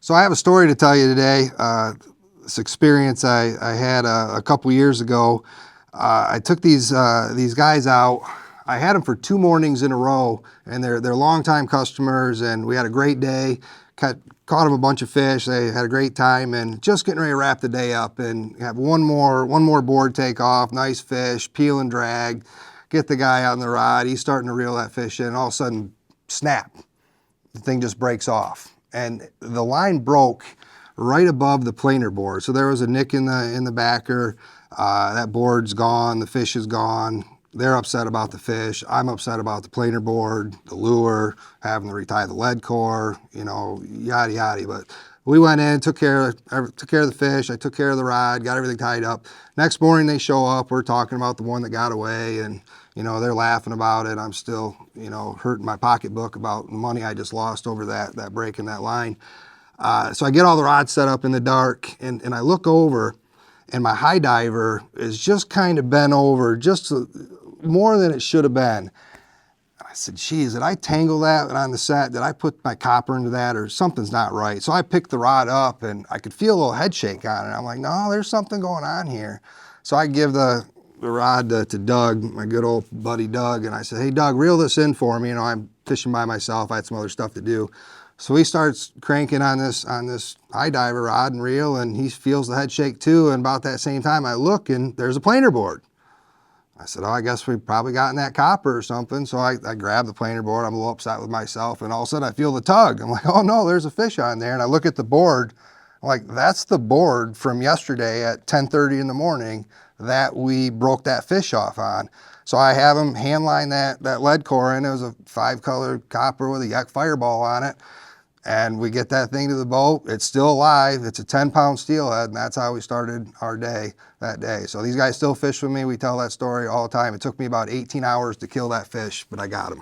So I have a story to tell you today. This experience I had a couple years ago. I took these guys out. I had them for 2 mornings in a row, and they're longtime customers, and we had a great day. Caught them a bunch of fish. They had a great time, and just getting ready to wrap the day up and have one more board take off. Nice fish, peel and drag. Get the guy on the rod. He's starting to reel that fish in. All of a sudden, snap! The thing just breaks off, and the line broke right above the planer board. So there was a nick in the backer. That board's gone. The fish is gone. They're upset about the fish. I'm upset about the planer board, the lure, having to retie the lead core, you know, yada yada. But we went in, took care of the fish. I took care of the rod, got everything tied up. Next morning they show up. We're talking about the one that got away, and you know, they're laughing about it. I'm still, you know, hurting my pocketbook about the money I just lost over that break in that line. So I get all the rods set up in the dark, and I look over, and my high diver is just kind of bent over, just more than it should have been. I said, geez, did I tangle that on the set? Did I put my copper into that, or something's not right? So I picked the rod up, and I could feel a little head shake on it. I'm like, no, there's something going on here. So I give the rod to Doug, my good old buddy Doug, and I said, hey Doug, reel this in for me. You know, I'm fishing by myself. I had some other stuff to do. So he starts cranking on this high diver rod and reel, and he feels the head shake too. And about that same time I look, and there's a planer board. I said, oh, I guess we've probably gotten that copper or something. So I grab the planer board. I'm a little upset with myself, and all of a sudden I feel the tug. I'm like, oh no, there's a fish on there. And I look at the board. I'm like, that's the board from yesterday at 10:30 in the morning that we broke that fish off on. So I have them hand line that lead core in. It was a 5-color copper with a yak fireball on it. And we get that thing to the boat. It's still alive. It's a 10-pound steelhead, and that's how we started our day that day. So these guys still fish with me. We tell that story all the time. It took me about 18 hours to kill that fish, but I got him.